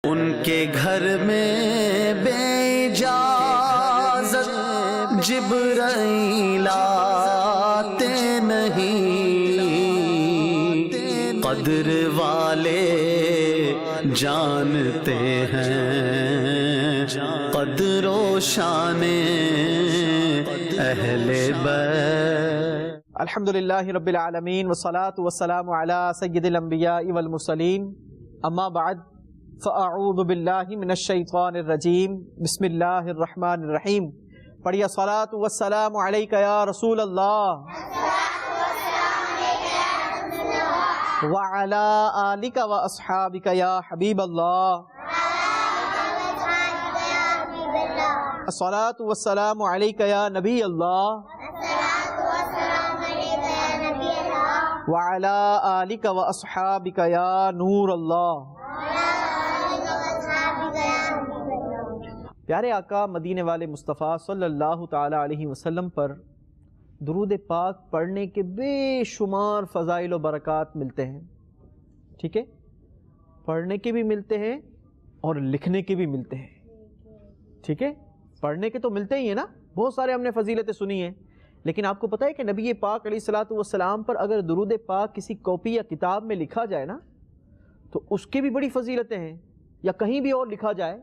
ان کے گھر میں بے اجازت جبرائیل آتے نہیں، قدر والے جانتے ہیں قدر و شان اہل بیت۔ الحمدللہ رب العالمین والصلاة والسلام علی سید الانبیاء والمرسلین، اما بعد فاعوذ باللہ من الشیطان الرجیم، بسم اللہ الرحمن الرحیم۔ پڑھیے الصلاة والسلام علیک یا رسول اللہ وعلی آلک و اصحابک یا حبیب اللہ۔ الصلاة والسلام علیک یا نبی اللہ وعلی آلک و اصحابک یا نور اللہ۔ پیارے آقا مدینے والے مصطفیٰ صلی اللہ تعالی علیہ وسلم پر درود پاک پڑھنے کے بے شمار فضائل و برکات ملتے ہیں، ٹھیک ہے، پڑھنے کے بھی ملتے ہیں اور لکھنے کے بھی ملتے ہیں، ٹھیک ہے۔ پڑھنے کے تو ملتے ہی ہیں نا، بہت سارے ہم نے فضیلتیں سنی ہیں، لیکن آپ کو پتہ ہے کہ نبی پاک علیہ الصلوۃ والسلام پر اگر درود پاک کسی کاپی یا کتاب میں لکھا جائے نا تو اس کی بھی بڑی فضیلتیں ہیں، یا کہیں بھی اور لکھا جائے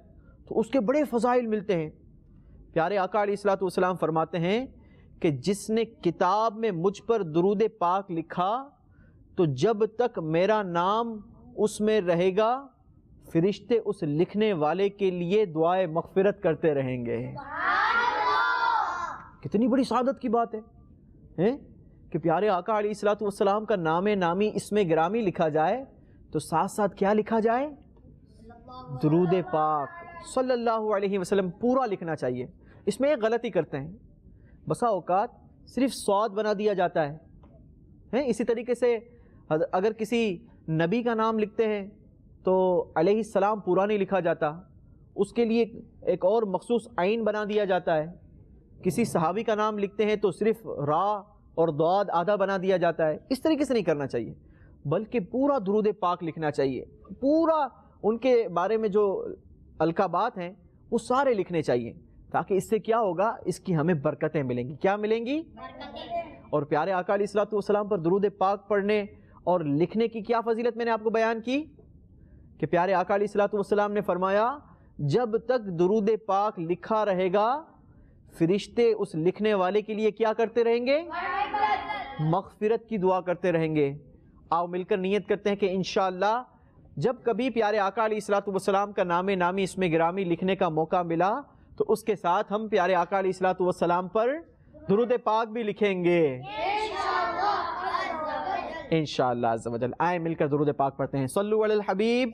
تو اس کے بڑے فضائل ملتے ہیں۔ پیارے آقا علیہ الصلوۃ والسلام فرماتے ہیں کہ جس نے کتاب میں مجھ پر درود پاک لکھا تو جب تک میرا نام اس میں رہے گا فرشتے اس لکھنے والے کے لیے دعائے مغفرت کرتے رہیں گے۔ کتنی بڑی سعادت کی بات ہے کہ پیارے آقا علیہ الصلوۃ والسلام کا نام نامی اسم گرامی لکھا جائے تو ساتھ ساتھ کیا لکھا جائے؟ درود پاک صلی اللہ علیہ وسلم پورا لکھنا چاہیے۔ اس میں ایک غلطی کرتے ہیں، بسا اوقات صرف صاد بنا دیا جاتا ہے۔ اسی طریقے سے اگر کسی نبی کا نام لکھتے ہیں تو علیہ السلام پورا نہیں لکھا جاتا، اس کے لیے ایک اور مخصوص عین بنا دیا جاتا ہے۔ کسی صحابی کا نام لکھتے ہیں تو صرف را اور ضاد آدھا بنا دیا جاتا ہے۔ اس طریقے سے نہیں کرنا چاہیے، بلکہ پورا درود پاک لکھنا چاہیے، پورا ان کے بارے میں جو القابات ہیں وہ سارے لکھنے چاہیے، تاکہ اس سے کیا ہوگا، اس کی ہمیں برکتیں ملیں گی۔ کیا ملیں گی؟ اور پیارے آقا علیہ الصلوۃ والسلام پر درود پاک پڑھنے اور لکھنے کی کیا فضیلت میں نے آپ کو بیان کی کہ پیارے آقا علیہ الصلوۃ والسلام نے فرمایا جب تک درود پاک لکھا رہے گا فرشتے اس لکھنے والے کے لیے کیا کرتے رہیں گے؟ مغفرت کی دعا کرتے رہیں گے۔ آؤ مل کر نیت کرتے ہیں کہ انشاءاللہ جب کبھی پیارے آقا علیہ الصلوۃ والسلام کا نام نامی اسم گرامی لکھنے کا موقع ملا تو اس کے ساتھ ہم پیارے آقا علیہ الصلوۃ والسلام پر درود پاک بھی لکھیں گے انشاءاللہ عز و جل۔ آئیں مل کر درود پاک پڑھتے ہیں۔ صلو علی الحبیب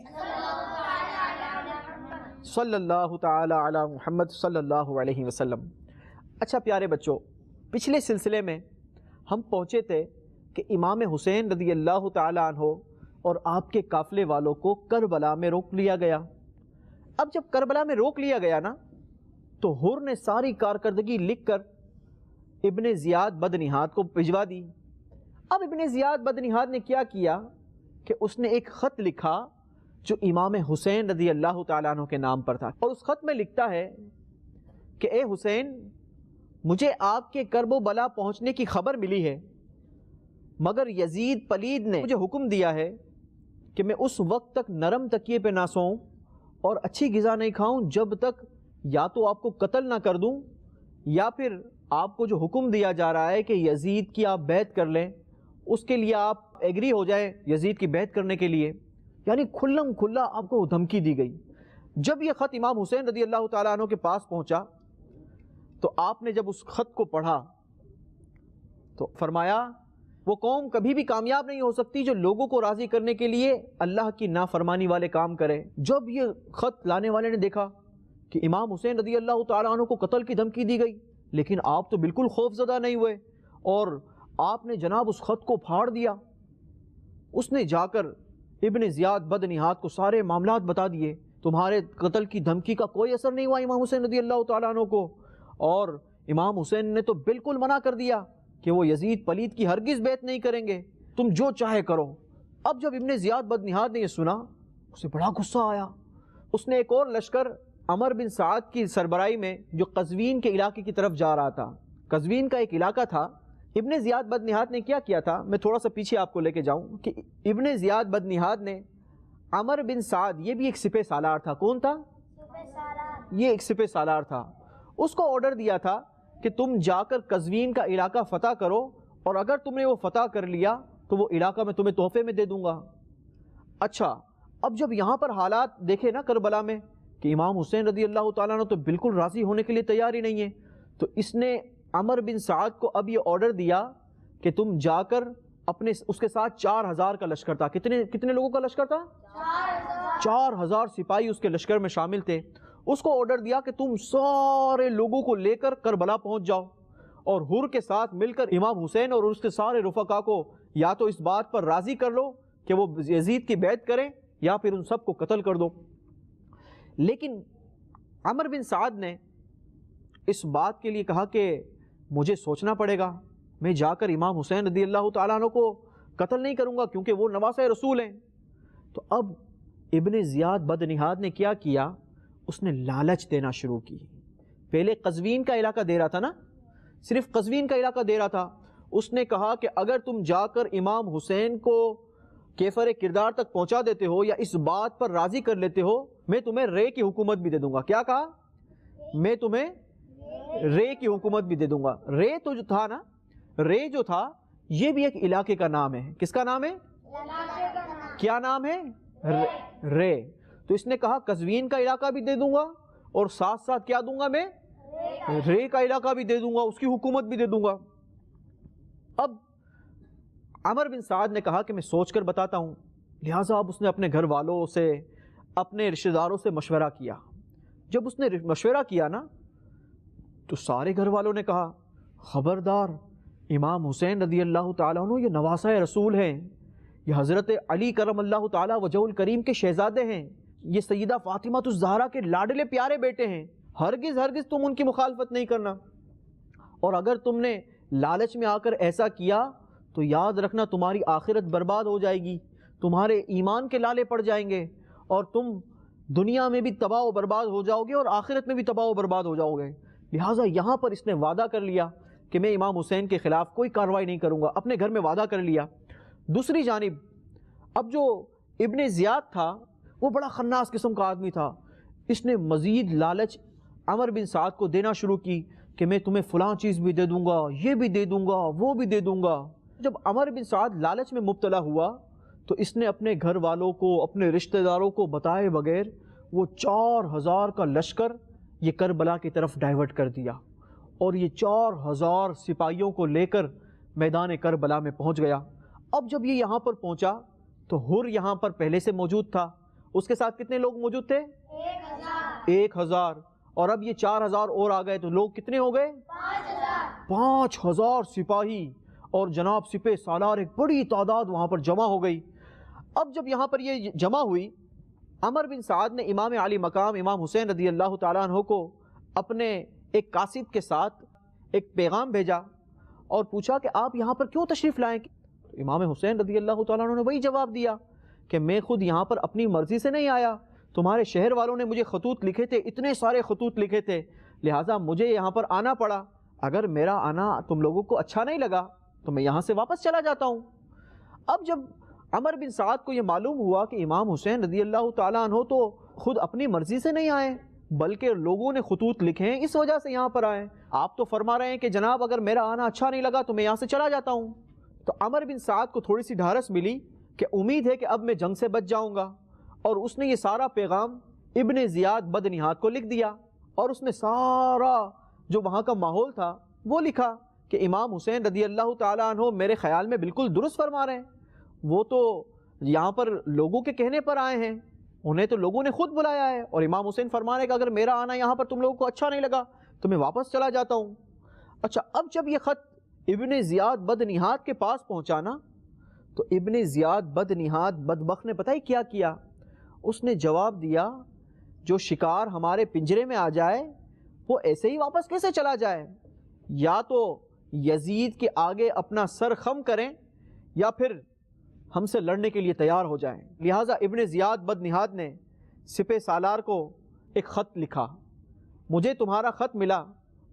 صلی اللہ تعالی علی محمد صلی اللہ علیہ وسلم۔ اچھا پیارے بچوں، پچھلے سلسلے میں ہم پہنچے تھے کہ امام حسین رضی اللہ تعالی عنہ اور آپ کے قافلے والوں کو کربلا میں روک لیا گیا۔ اب جب کربلا میں روک لیا گیا نا تو حر نے ساری کارکردگی لکھ کر ابن زیاد بدنہاد کو بھجوا دی۔ اب ابن زیاد بدنہاد نے کیا کیا کہ اس نے ایک خط لکھا جو امام حسین رضی اللہ تعالیٰ عنہ کے نام پر تھا، اور اس خط میں لکھتا ہے کہ اے حسین، مجھے آپ کے کرب و بلا پہنچنے کی خبر ملی ہے، مگر یزید پلید نے مجھے حکم دیا ہے کہ میں اس وقت تک نرم تکیے پہ نہ سوؤں اور اچھی غذا نہیں کھاؤں جب تک یا تو آپ کو قتل نہ کر دوں یا پھر آپ کو جو حکم دیا جا رہا ہے کہ یزید کی آپ بیعت کر لیں اس کے لیے آپ ایگری ہو جائیں یزید کی بیعت کرنے کے لیے، یعنی کھلم کھلا آپ کو دھمکی دی گئی۔ جب یہ خط امام حسین رضی اللہ تعالیٰ عنہ کے پاس پہنچا تو آپ نے جب اس خط کو پڑھا تو فرمایا وہ قوم کبھی بھی کامیاب نہیں ہو سکتی جو لوگوں کو راضی کرنے کے لیے اللہ کی نافرمانی والے کام کرے۔ جب یہ خط لانے والے نے دیکھا کہ امام حسین رضی اللہ تعالیٰ عنہ کو قتل کی دھمکی دی گئی، لیکن آپ تو بالکل خوف زدہ نہیں ہوئے اور آپ نے جناب اس خط کو پھاڑ دیا۔ اس نے جا کر ابن زیاد بدنہاد کو سارے معاملات بتا دیے، تمہارے قتل کی دھمکی کا کوئی اثر نہیں ہوا امام حسین رضی اللہ تعالیٰ عنہ کو، اور امام حسین نے تو بالکل منع کر دیا کہ وہ یزید پلید کی ہرگز بیعت نہیں کریں گے، تم جو چاہے کرو۔ اب جب ابن زیاد بدنہاد نے یہ سنا اسے بڑا غصہ آیا، اس نے ایک اور لشکر عمر بن سعد کی سربراہی میں جو قزوین کے علاقے کی طرف جا رہا تھا، قزوین کا ایک علاقہ تھا، ابن زیاد بدنہاد نے کیا کیا تھا، میں تھوڑا سا پیچھے آپ کو لے کے جاؤں کہ ابن زیاد بدنہاد نے عمر بن سعد، یہ بھی ایک سپہ سالار تھا، کون تھا؟ یہ ایک سپہ سالار تھا، اس کو آرڈر دیا تھا کہ تم جا کر قزوین کا علاقہ فتح کرو، اور اگر تم نے وہ فتح کر لیا تو وہ علاقہ میں تمہیں تحفے میں دے دوں گا۔ اچھا، اب جب یہاں پر حالات دیکھے نا کربلا میں کہ امام حسین رضی اللہ تعالیٰ عنہ تو بالکل راضی ہونے کے لیے تیار ہی نہیں ہے، تو اس نے عمر بن سعد کو اب یہ آرڈر دیا کہ تم جا کر اپنے، اس کے ساتھ 4000 کا لشکر تھا، کتنے لوگوں کا لشکر تھا؟ 4000 سپاہی اس کے لشکر میں شامل تھے۔ اس کو آرڈر دیا کہ تم سارے لوگوں کو لے کر کربلا پہنچ جاؤ، اور حر کے ساتھ مل کر امام حسین اور اس کے سارے رفقا کو یا تو اس بات پر راضی کر لو کہ وہ یزید کی بیعت کریں، یا پھر ان سب کو قتل کر دو۔ لیکن عمر بن سعد نے اس بات کے لیے کہا کہ مجھے سوچنا پڑے گا، میں جا کر امام حسین رضی اللہ تعالیٰ عنہ کو قتل نہیں کروں گا کیونکہ وہ نواسہ رسول ہیں۔ تو اب ابن زیاد بدنہاد نے کیا کیا، اس نے لالچ دینا شروع کی۔ پہلے قزوین کا علاقہ دے رہا تھا نا، صرف قزوین کا علاقہ دے رہا تھا۔ اس نے کہا کہ اگر تم جا کر امام حسین کو کیفر کردار تک پہنچا دیتے ہو یا اس بات پر راضی کر لیتے ہو، میں تمہیں رے کی حکومت بھی دے دوں گا۔ کیا کہا؟ میں تمہیں رے کی حکومت بھی دے دوں گا۔ رے تو جو تھا نا، رے جو تھا یہ بھی ایک علاقے کا نام ہے۔ کس کا نام ہے؟ کیا نام ہے؟ رے۔ تو اس نے کہا قزوین کا علاقہ بھی دے دوں گا اور ساتھ ساتھ کیا دوں گا میں؟ رے کا علاقہ بھی دے دوں گا، اس کی حکومت بھی دے دوں گا۔ اب عمر بن سعد نے کہا کہ میں سوچ کر بتاتا ہوں، لہٰذا اب اس نے اپنے گھر والوں سے، اپنے رشتہ داروں سے مشورہ کیا۔ جب اس نے مشورہ کیا نا تو سارے گھر والوں نے کہا خبردار، امام حسین رضی اللہ تعالیٰ عنہ یہ نواسہ رسول ہیں، یہ حضرت علی کرم اللہ تعالیٰ وجہ الکریم کے شہزادے ہیں، یہ سیدہ فاطمہ الزہرا کے لاڈلے پیارے بیٹے ہیں، ہرگز ہرگز تم ان کی مخالفت نہیں کرنا، اور اگر تم نے لالچ میں آ کر ایسا کیا تو یاد رکھنا تمہاری آخرت برباد ہو جائے گی، تمہارے ایمان کے لالے پڑ جائیں گے، اور تم دنیا میں بھی تباہ و برباد ہو جاؤ گے اور آخرت میں بھی تباہ و برباد ہو جاؤ گے۔ لہٰذا یہاں پر اس نے وعدہ کر لیا کہ میں امام حسین کے خلاف کوئی کارروائی نہیں کروں گا، اپنے گھر میں وعدہ کر لیا۔ دوسری جانب اب جو ابن زیاد تھا وہ بڑا خناس قسم کا آدمی تھا، اس نے مزید لالچ عمر بن سعد کو دینا شروع کی کہ میں تمہیں فلاں چیز بھی دے دوں گا، یہ بھی دے دوں گا، وہ بھی دے دوں گا۔ جب عمر بن سعد لالچ میں مبتلا ہوا تو اس نے اپنے گھر والوں کو، اپنے رشتہ داروں کو بتائے بغیر وہ 4000 کا لشکر یہ کربلا کی طرف ڈائیورٹ کر دیا، اور یہ 4000 سپاہیوں کو لے کر میدان کربلا میں پہنچ گیا۔ اب جب یہ یہاں پر پہنچا تو حر یہاں پر پہلے سے موجود تھا، اس کے ساتھ کتنے لوگ موجود تھے؟ 1000، اور اب یہ 4000 اور آ گئے تو لوگ کتنے ہو گئے؟ 5000 سپاہی اور جناب سپہ سالار، ایک بڑی تعداد وہاں پر جمع ہو گئی۔ اب جب یہاں پر یہ جمع ہوئی، عمر بن سعد نے امام علی مقام امام حسین رضی اللہ تعالیٰ عنہ کو اپنے ایک قاصد کے ساتھ ایک پیغام بھیجا اور پوچھا کہ آپ یہاں پر کیوں تشریف لائیں؟ امام حسین رضی اللہ تعالیٰ عنہ نے وہی جواب دیا کہ میں خود یہاں پر اپنی مرضی سے نہیں آیا، تمہارے شہر والوں نے مجھے خطوط لکھے تھے، اتنے سارے خطوط لکھے تھے، لہٰذا مجھے یہاں پر آنا پڑا۔ اگر میرا آنا تم لوگوں کو اچھا نہیں لگا تو میں یہاں سے واپس چلا جاتا ہوں۔ اب جب عمر بن سعد کو یہ معلوم ہوا کہ امام حسین رضی اللہ تعالیٰ عنہ تو خود اپنی مرضی سے نہیں آئے بلکہ لوگوں نے خطوط لکھے ہیں، اس وجہ سے یہاں پر آئے، آپ تو فرما رہے ہیں کہ جناب اگر میرا آنا اچھا نہیں لگا تو میں یہاں سے چلا جاتا ہوں، تو عمر بن سعد کو تھوڑی سی ڈھارس ملی کہ امید ہے کہ اب میں جنگ سے بچ جاؤں گا، اور اس نے یہ سارا پیغام ابن زیاد بدنہاد کو لکھ دیا، اور اس نے سارا جو وہاں کا ماحول تھا وہ لکھا کہ امام حسین رضی اللہ تعالیٰ عنہ میرے خیال میں بالکل درست فرما رہے ہیں، وہ تو یہاں پر لوگوں کے کہنے پر آئے ہیں، انہیں تو لوگوں نے خود بلایا ہے، اور امام حسین فرما رہے کہ اگر میرا آنا یہاں پر تم لوگوں کو اچھا نہیں لگا تو میں واپس چلا جاتا ہوں۔ اچھا، اب جب یہ خط ابن زیاد بدنہاد کے پاس پہنچانا تو ابن زیاد بدنہاد بدبخت نے پتہ ہی کیا کیا، اس نے جواب دیا جو شکار ہمارے پنجرے میں آ جائے وہ ایسے ہی واپس کیسے چلا جائے، یا تو یزید کے آگے اپنا سر خم کریں یا پھر ہم سے لڑنے کے لیے تیار ہو جائیں۔ لہٰذا ابن زیاد بدنہاد نے سپہ سالار کو ایک خط لکھا، مجھے تمہارا خط ملا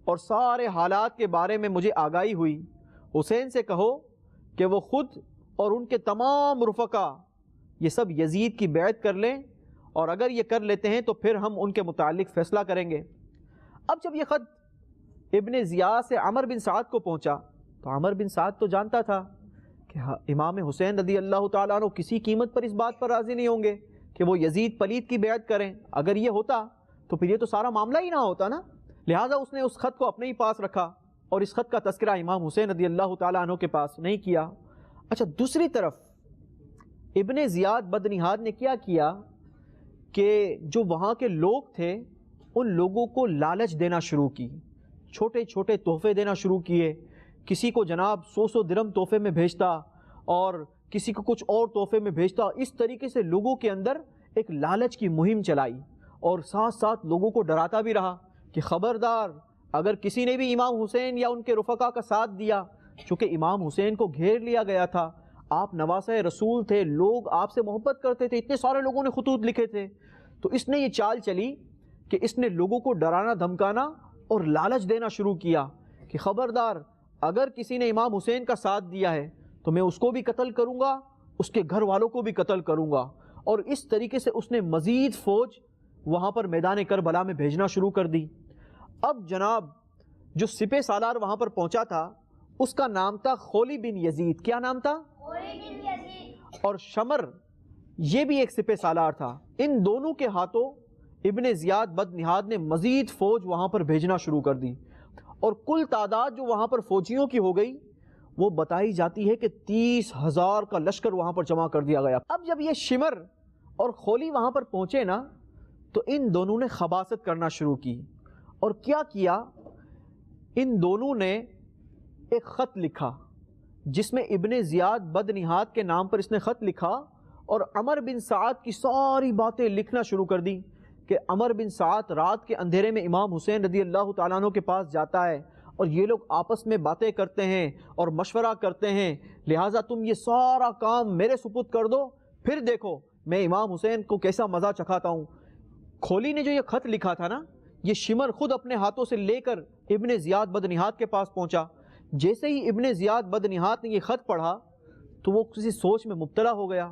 اور سارے حالات کے بارے میں مجھے آگاہی ہوئی، حسین سے کہو کہ وہ خود اور ان کے تمام رفقا یہ سب یزید کی بیعت کر لیں، اور اگر یہ کر لیتے ہیں تو پھر ہم ان کے متعلق فیصلہ کریں گے۔ اب جب یہ خط ابن زیاد سے عمر بن سعد کو پہنچا تو عمر بن سعد تو جانتا تھا کہ امام حسین رضی اللہ تعالیٰ عنہ کسی قیمت پر اس بات پر راضی نہیں ہوں گے کہ وہ یزید پلید کی بیعت کریں۔ اگر یہ ہوتا تو پھر یہ تو سارا معاملہ ہی نہ ہوتا نا، لہٰذا اس نے اس خط کو اپنے ہی پاس رکھا اور اس خط کا تذکرہ امام حسین رضی اللہ تعالیٰ عنہ کے پاس نہیں کیا۔ اچھا، دوسری طرف ابن زیاد بدنہاد نے کیا کیا کہ جو وہاں کے لوگ تھے ان لوگوں کو لالچ دینا شروع کی، چھوٹے چھوٹے تحفے دینا شروع کیے، کسی کو جناب 100 درہم تحفے میں بھیجتا اور کسی کو کچھ اور تحفے میں بھیجتا۔ اس طریقے سے لوگوں کے اندر ایک لالچ کی مہم چلائی اور ساتھ ساتھ لوگوں کو ڈراتا بھی رہا کہ خبردار اگر کسی نے بھی امام حسین یا ان کے رفقا کا ساتھ دیا، چونکہ امام حسین کو گھیر لیا گیا تھا، آپ نواسہ رسول تھے، لوگ آپ سے محبت کرتے تھے، اتنے سارے لوگوں نے خطوط لکھے تھے، تو اس نے یہ چال چلی کہ اس نے لوگوں کو ڈرانا دھمکانا اور لالچ دینا شروع کیا کہ خبردار اگر کسی نے امام حسین کا ساتھ دیا ہے تو میں اس کو بھی قتل کروں گا، اس کے گھر والوں کو بھی قتل کروں گا۔ اور اس طریقے سے اس نے مزید فوج وہاں پر میدان کربلا میں بھیجنا شروع کر دی۔ اب جناب جو سپہ سالار وہاں پر پہنچا تھا اس کا نام تھا خولی بن یزید۔ کیا نام تھا؟ خولی بن یزید۔ اور شمر یہ بھی ایک سپہ سالار تھا۔ ان دونوں کے ہاتھوں ابن زیاد بدنہاد نے مزید فوج وہاں پر بھیجنا شروع کر دی، اور کل تعداد جو وہاں پر فوجیوں کی ہو گئی وہ بتائی جاتی ہے کہ 30,000 کا لشکر وہاں پر جمع کر دیا گیا۔ اب جب یہ شمر اور خولی وہاں پر پہنچے نا تو ان دونوں نے خباثت کرنا شروع کی، اور کیا کیا، ان دونوں نے ایک خط لکھا جس میں ابن زیاد بدنہاد کے نام پر اس نے خط لکھا اور عمر بن سعد کی ساری باتیں لکھنا شروع کر دی کہ عمر بن سعد رات کے اندھیرے میں امام حسین رضی اللہ تعالیٰ عنہ کے پاس جاتا ہے اور یہ لوگ آپس میں باتیں کرتے ہیں اور مشورہ کرتے ہیں، لہٰذا تم یہ سارا کام میرے سپرد کر دو، پھر دیکھو میں امام حسین کو کیسا مزہ چکھاتا ہوں۔ کھولی نے جو یہ خط لکھا تھا نا، یہ شمر خود اپنے ہاتھوں سے لے کر ابن زیاد بدنہاد کے پاس پہنچا۔ جیسے ہی ابن زیاد بدنہاد نے یہ خط پڑھا تو وہ کسی سوچ میں مبتلا ہو گیا۔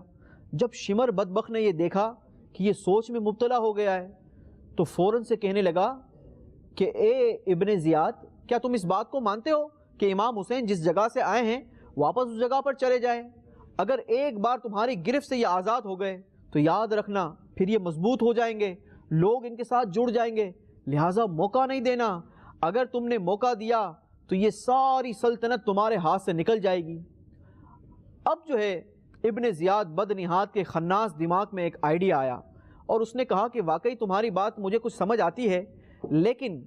جب شمر بدبخت نے یہ دیکھا کہ یہ سوچ میں مبتلا ہو گیا ہے تو فوراً سے کہنے لگا کہ اے ابن زیاد، کیا تم اس بات کو مانتے ہو کہ امام حسین جس جگہ سے آئے ہیں واپس اس جگہ پر چلے جائیں؟ اگر ایک بار تمہاری گرفت سے یہ آزاد ہو گئے تو یاد رکھنا پھر یہ مضبوط ہو جائیں گے، لوگ ان کے ساتھ جڑ جائیں گے، لہٰذا موقع نہیں دینا۔ اگر تم نے موقع دیا تو یہ ساری سلطنت تمہارے ہاتھ سے نکل جائے گی۔ اب جو ہے ابن زیاد بدنہاد کے خناس دماغ میں ایک آئیڈیا آیا اور اس نے کہا کہ واقعی تمہاری بات مجھے کچھ سمجھ آتی ہے، لیکن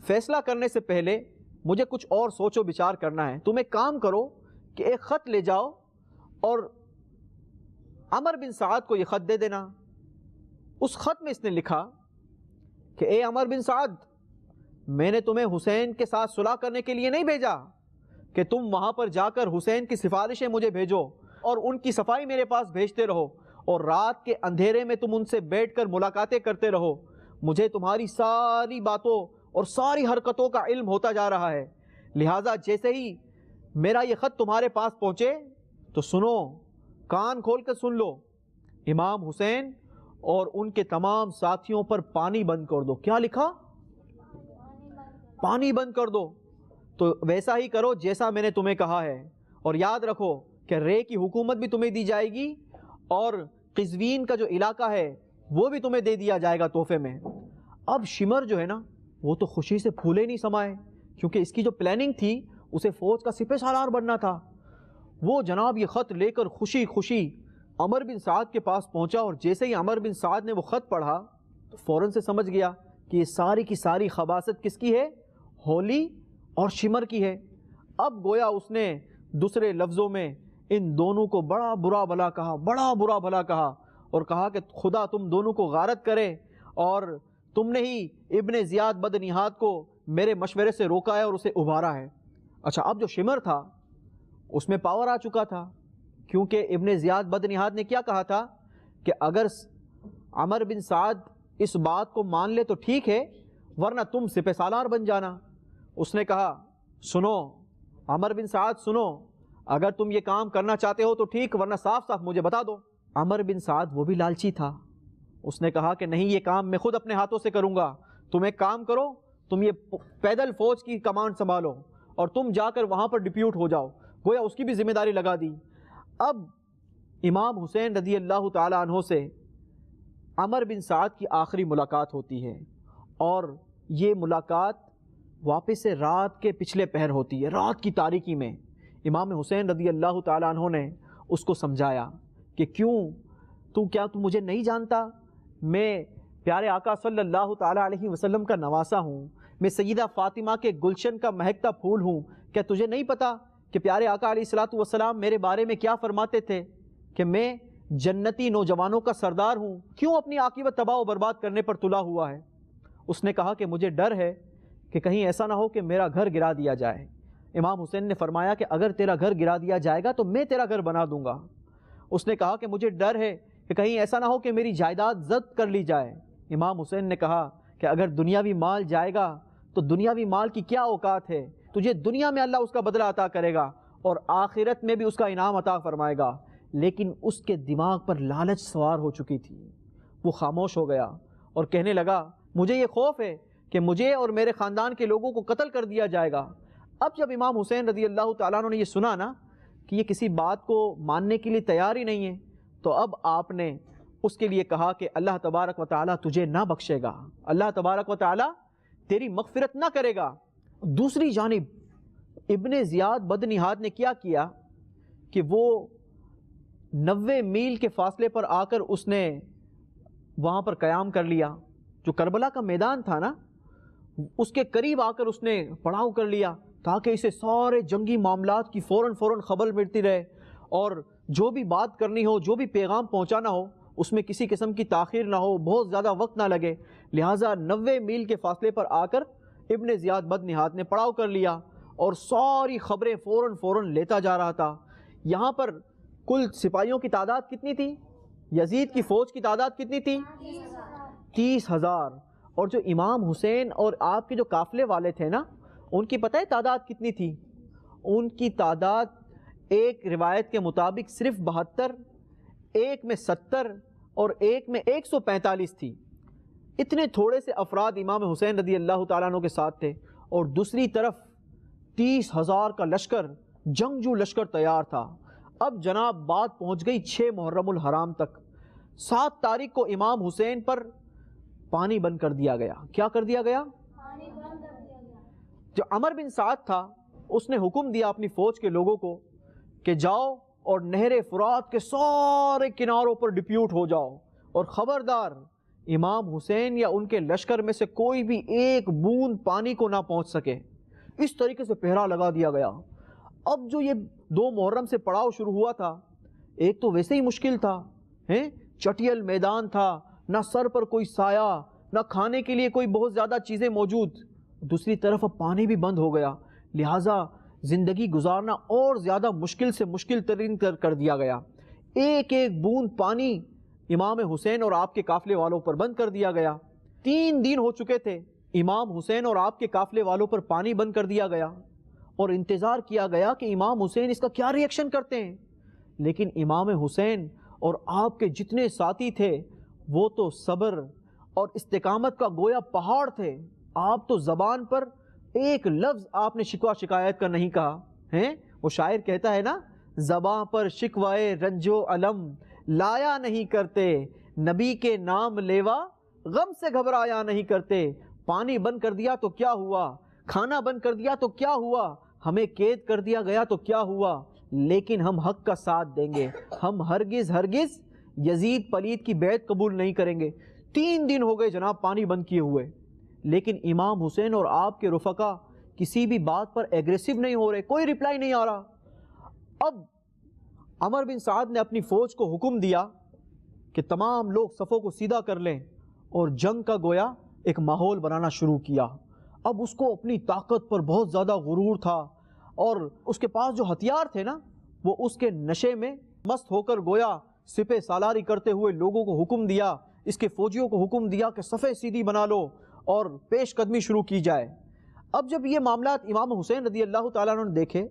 فیصلہ کرنے سے پہلے مجھے کچھ اور سوچ و بچار کرنا ہے۔ تم ایک کام کرو کہ ایک خط لے جاؤ اور عمر بن سعد کو یہ خط دے دینا۔ اس خط میں اس نے لکھا کہ اے عمر بن سعد، میں نے تمہیں حسین کے ساتھ صلح کرنے کے لیے نہیں بھیجا کہ تم وہاں پر جا کر حسین کی سفارشیں مجھے بھیجو اور ان کی صفائی میرے پاس بھیجتے رہو اور رات کے اندھیرے میں تم ان سے بیٹھ کر ملاقاتیں کرتے رہو۔ مجھے تمہاری ساری باتوں اور ساری حرکتوں کا علم ہوتا جا رہا ہے، لہٰذا جیسے ہی میرا یہ خط تمہارے پاس پہنچے تو سنو، کان کھول کر سن لو، امام حسین اور ان کے تمام ساتھیوں پر پانی بند کر دو۔ کیا لکھا؟ پانی بند کر دو۔ تو ویسا ہی کرو جیسا میں نے تمہیں کہا ہے، اور یاد رکھو کہ رے کی حکومت بھی تمہیں دی جائے گی اور قزوین کا جو علاقہ ہے وہ بھی تمہیں دے دیا جائے گا تحفے میں۔ اب شمر جو ہے نا وہ تو خوشی سے پھولے نہیں سمائے، کیونکہ اس کی جو پلاننگ تھی اسے فوج کا سپہ سالار بننا تھا۔ وہ جناب یہ خط لے کر خوشی خوشی عمر بن سعد کے پاس پہنچا، اور جیسے ہی عمر بن سعد نے وہ خط پڑھا تو فوراً سے سمجھ گیا کہ یہ ساری کی ساری خباثت کس کی ہے؟ ہولی اور شمر کی ہے۔ اب گویا اس نے دوسرے لفظوں میں ان دونوں کو بڑا برا بھلا کہا، بڑا برا بھلا کہا، اور کہا کہ خدا تم دونوں کو غارت کرے، اور تم نے ہی ابن زیاد بدنہاد کو میرے مشورے سے روکا ہے اور اسے ابھارا ہے۔ اچھا، اب جو شمر تھا اس میں پاور آ چکا تھا، کیونکہ ابن زیاد بدنہاد نے کیا کہا تھا کہ اگر عمر بن سعد اس بات کو مان لے تو ٹھیک ہے ورنہ تم سپہ سالار بن جانا۔ اس نے کہا سنو عمر بن سعد سنو، اگر تم یہ کام کرنا چاہتے ہو تو ٹھیک ورنہ صاف صاف مجھے بتا دو۔ عمر بن سعد وہ بھی لالچی تھا، اس نے کہا کہ نہیں، یہ کام میں خود اپنے ہاتھوں سے کروں گا، تم ایک کام کرو، تم یہ پیدل فوج کی کمانڈ سنبھالو اور تم جا کر وہاں پر ڈپیوٹ ہو جاؤ، گویا اس کی بھی ذمہ داری لگا دی۔ اب امام حسین رضی اللہ تعالی عنہ سے عمر بن سعد کی آخری ملاقات ہوتی ہے، اور یہ ملاقات واپس سے رات کے پچھلے پہر ہوتی ہے، رات کی تاریکی میں۔ امام حسین رضی اللہ تعالی عنہ نے اس کو سمجھایا کہ کیوں کیا تو مجھے نہیں جانتا؟ میں پیارے آقا صلی اللہ تعالی علیہ وسلم کا نواسا ہوں، میں سیدہ فاطمہ کے گلشن کا مہکتا پھول ہوں، کیا تجھے نہیں پتا کہ پیارے آقا علیہ الصلوۃ والسلام میرے بارے میں کیا فرماتے تھے کہ میں جنتی نوجوانوں کا سردار ہوں، کیوں اپنی عاقبت تباہ و برباد کرنے پر تلا ہوا ہے؟ اس نے کہا کہ مجھے ڈر ہے کہ کہیں ایسا نہ ہو کہ میرا گھر گرا دیا جائے۔ امام حسین نے فرمایا کہ اگر تیرا گھر گرا دیا جائے گا تو میں تیرا گھر بنا دوں گا۔ اس نے کہا کہ مجھے ڈر ہے کہ کہیں ایسا نہ ہو کہ میری جائیداد ضبط کر لی جائے۔ امام حسین نے کہا کہ اگر دنیاوی مال جائے گا تو دنیاوی مال کی کیا اوقات ہے، تجھے دنیا میں اللہ اس کا بدلہ عطا کرے گا اور آخرت میں بھی اس کا انعام عطا فرمائے گا۔ لیکن اس کے دماغ پر لالچ سوار ہو چکی تھی، وہ خاموش ہو گیا اور کہنے لگا مجھے یہ خوف ہے کہ مجھے اور میرے خاندان کے لوگوں کو قتل کر دیا جائے گا۔ اب جب امام حسین رضی اللہ تعالیٰ عنہ نے یہ سنا نا کہ یہ کسی بات کو ماننے کے لیے تیار ہی نہیں ہے، تو اب آپ نے اس کے لیے کہا کہ اللہ تبارک و تعالیٰ تجھے نہ بخشے گا، اللہ تبارک و تعالیٰ تیری مغفرت نہ کرے گا۔ دوسری جانب ابن زیاد بدنہاد نے کیا کیا کہ وہ 90 میل کے فاصلے پر آ کر اس نے وہاں پر قیام کر لیا، جو کربلا کا میدان تھا نا اس کے قریب آ کر اس نے پڑاؤ کر لیا تاکہ اسے سارے جنگی معاملات کی فوراً خبر ملتی رہے، اور جو بھی بات کرنی ہو، جو بھی پیغام پہنچانا ہو، اس میں کسی قسم کی تاخیر نہ ہو، بہت زیادہ وقت نہ لگے۔ لہٰذا 90 میل کے فاصلے پر آ کر ابن زیاد بدنہاد نے پڑاؤ کر لیا اور ساری خبریں فوراً لیتا جا رہا تھا۔ یہاں پر کل سپاہیوں کی تعداد کتنی تھی؟ یزید کی فوج کی تعداد کتنی تھی؟ 30,000۔ اور جو امام حسین اور آپ کے جو قافلے والے تھے نا، ان کی پتہ ہے تعداد کتنی تھی؟ ان کی تعداد ایک روایت کے مطابق صرف 72، ایک میں 70 اور ایک میں 145 تھی۔ اتنے تھوڑے سے افراد امام حسین رضی اللہ تعالیٰ عنہ کے ساتھ تھے، اور دوسری طرف 30,000 کا لشکر، جنگجو لشکر تیار تھا۔ اب جناب بات پہنچ گئی 6 محرم الحرام تک۔ 7 تاریخ کو امام حسین پر پانی بند کر دیا گیا۔ کیا کر دیا گیا؟ پانی بند کر دیا گیا۔ جو عمر بن سعد تھا اس نے حکم دیا اپنی فوج کے لوگوں کو کہ جاؤ اور نہر فرات کے سارے کناروں پر ڈپیوٹ ہو جاؤ، اور خبردار امام حسین یا ان کے لشکر میں سے کوئی بھی ایک بوند پانی کو نہ پہنچ سکے۔ اس طریقے سے پہرا لگا دیا گیا۔ اب جو یہ 2 محرم سے پڑاؤ شروع ہوا تھا، ایک تو ویسے ہی مشکل تھا، چٹیل میدان تھا، نہ سر پر کوئی سایہ، نہ کھانے کے لیے کوئی بہت زیادہ چیزیں موجود، دوسری طرف اب پانی بھی بند ہو گیا، لہٰذا زندگی گزارنا اور زیادہ مشکل سے مشکل ترین کر دیا گیا۔ ایک ایک بوند پانی امام حسین اور آپ کے قافلے والوں پر بند کر دیا گیا۔ 3 دن ہو چکے تھے، امام حسین اور آپ کے قافلے والوں پر پانی بند کر دیا گیا، اور انتظار کیا گیا کہ امام حسین اس کا کیا ری ایکشن کرتے ہیں۔ لیکن امام حسین اور آپ کے جتنے ساتھی تھے وہ تو صبر اور استقامت کا گویا پہاڑ تھے۔ آپ تو زبان پر ایک لفظ آپ نے شکوہ شکایت کا نہیں کہا ہے۔ وہ شاعر کہتا ہے نا، زباں پر شکوائے رنج و علم لایا نہیں کرتے، نبی کے نام لیوا غم سے گھبرایا نہیں کرتے۔ پانی بند کر دیا تو کیا ہوا، کھانا بند کر دیا تو کیا ہوا، ہمیں قید کر دیا گیا تو کیا ہوا، لیکن ہم حق کا ساتھ دیں گے، ہم ہرگز یزید پلید کی بیعت قبول نہیں کریں گے۔ 3 دن ہو گئے جناب پانی بند کیے ہوئے، لیکن امام حسین اور آپ کے رفقا کسی بھی بات پر ایگریسو نہیں ہو رہے، کوئی رپلائی نہیں آ رہا۔ اب عمر بن سعد نے اپنی فوج کو حکم دیا کہ تمام لوگ صفوں کو سیدھا کر لیں، اور جنگ کا گویا ایک ماحول بنانا شروع کیا۔ اب اس کو اپنی طاقت پر بہت زیادہ غرور تھا، اور اس کے پاس جو ہتھیار تھے نا، وہ اس کے نشے میں مست ہو کر گویا سپہ سالاری کرتے ہوئے لوگوں کو حکم دیا اس کے فوجیوں کو حکم دیا کہ صفیں سیدھی بنا لو اور پیش قدمی شروع کی جائے۔ اب جب یہ معاملات امام حسین رضی اللہ تعالیٰ عنہ نے دیکھے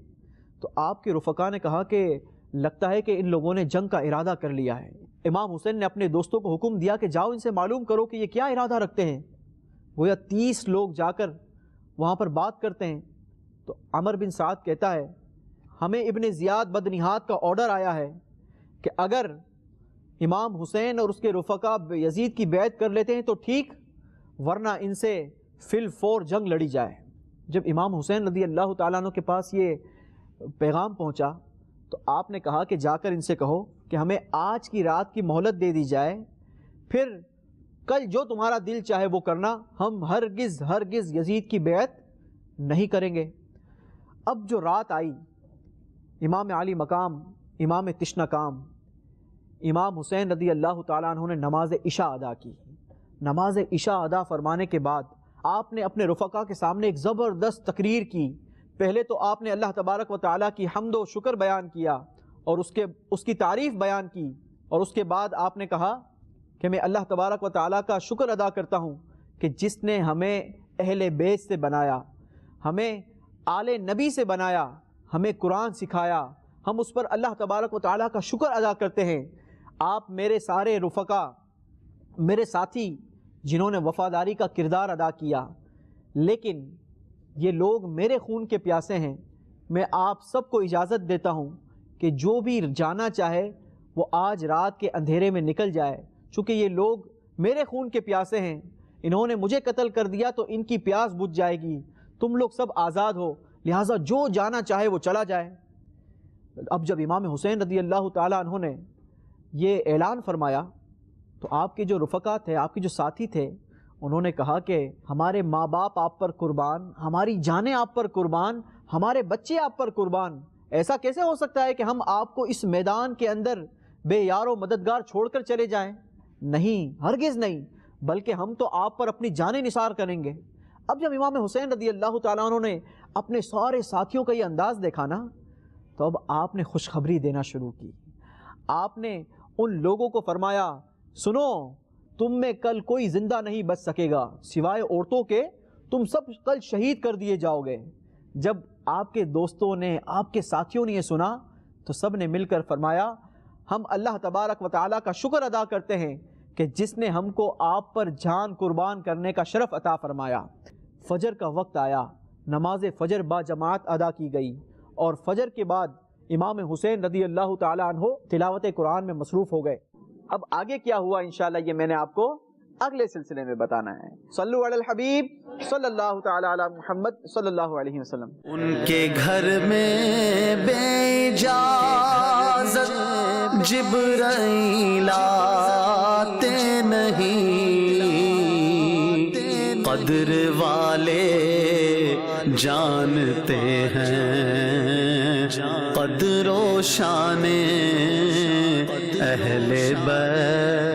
تو آپ کے رفقا نے کہا کہ لگتا ہے کہ ان لوگوں نے جنگ کا ارادہ کر لیا ہے۔ امام حسین نے اپنے دوستوں کو حکم دیا کہ جاؤ ان سے معلوم کرو کہ یہ کیا ارادہ رکھتے ہیں۔ گویا 30 لوگ جا کر وہاں پر بات کرتے ہیں تو عمر بن سعد کہتا ہے ہمیں ابن زیاد بدنہاد کا آرڈر آیا ہے کہ اگر امام حسین اور اس کے رفقا یزید کی بیعت کر لیتے ہیں تو ٹھیک، ورنہ ان سے فی الفور جنگ لڑی جائے۔ جب امام حسین رضی اللہ تعالیٰ عنہ کے پاس یہ پیغام پہنچا تو آپ نے کہا کہ جا کر ان سے کہو کہ ہمیں آج کی رات کی مہلت دے دی جائے، پھر کل جو تمہارا دل چاہے وہ کرنا، ہم ہرگز یزید کی بیعت نہیں کریں گے۔ اب جو رات آئی، امام علی مقام، امام تشنکام، امام حسین رضی اللہ تعالیٰ عنہ نے نماز عشاء ادا کی۔ نماز عشاء ادا فرمانے کے بعد آپ نے اپنے رفقا کے سامنے ایک زبردست تقریر کی۔ پہلے تو آپ نے اللہ تبارک و تعالیٰ کی حمد و شکر بیان کیا اور اس کی تعریف بیان کی، اور اس کے بعد آپ نے کہا کہ میں اللہ تبارک و تعالیٰ کا شکر ادا کرتا ہوں کہ جس نے ہمیں اہل بیت سے بنایا، ہمیں آل نبی سے بنایا، ہمیں قرآن سکھایا، ہم اس پر اللہ تبارک و تعالیٰ کا شکر ادا کرتے ہیں۔ آپ میرے سارے رفقا، میرے ساتھی جنہوں نے وفاداری کا کردار ادا کیا، لیکن یہ لوگ میرے خون کے پیاسے ہیں۔ میں آپ سب کو اجازت دیتا ہوں کہ جو بھی جانا چاہے وہ آج رات کے اندھیرے میں نکل جائے، چونکہ یہ لوگ میرے خون کے پیاسے ہیں، انہوں نے مجھے قتل کر دیا تو ان کی پیاس بجھ جائے گی، تم لوگ سب آزاد ہو، لہٰذا جو جانا چاہے وہ چلا جائے۔ اب جب امام حسین رضی اللہ تعالیٰ عنہ نے یہ اعلان فرمایا تو آپ کے جو رفقا تھے، آپ کے جو ساتھی تھے، انہوں نے کہا کہ ہمارے ماں باپ آپ پر قربان، ہماری جانیں آپ پر قربان، ہمارے بچے آپ پر قربان، ایسا کیسے ہو سکتا ہے کہ ہم آپ کو اس میدان کے اندر بے یار و مددگار چھوڑ کر چلے جائیں؟ نہیں، ہرگز نہیں، بلکہ ہم تو آپ پر اپنی جانیں نثار کریں گے۔ اب جب امام حسین رضی اللہ تعالیٰ عنہ نے اپنے سارے ساتھیوں کا یہ انداز دیکھا نا، تو اب آپ نے خوشخبری دینا شروع کی۔ آپ نے ان لوگوں کو فرمایا سنو، تم میں کل کوئی زندہ نہیں بچ سکے گا سوائے عورتوں کے، تم سب کل شہید کر دیے جاؤ گے۔ جب آپ کے دوستوں نے، آپ کے ساتھیوں نے یہ سنا تو سب نے مل کر فرمایا ہم اللہ تبارک و تعالیٰ کا شکر ادا کرتے ہیں کہ جس نے ہم کو آپ پر جان قربان کرنے کا شرف عطا فرمایا۔ فجر کا وقت آیا، نماز فجر با جماعت ادا کی گئی، اور فجر کے بعد امام حسین رضی اللہ تعالیٰ عنہ تلاوت قرآن میں مصروف ہو گئے۔ اب آگے کیا ہوا انشاءاللہ یہ میں نے آپ کو اگلے سلسلے میں بتانا ہے۔ صلو علی الحبیب صلی اللہ تعالی علی محمد صلی اللہ علیہ وسلم۔ ان کے گھر میں بے اجازت جبرائیل آتے نہیں، قدر والے جانتے ہیں قدر و شان اہل بیت۔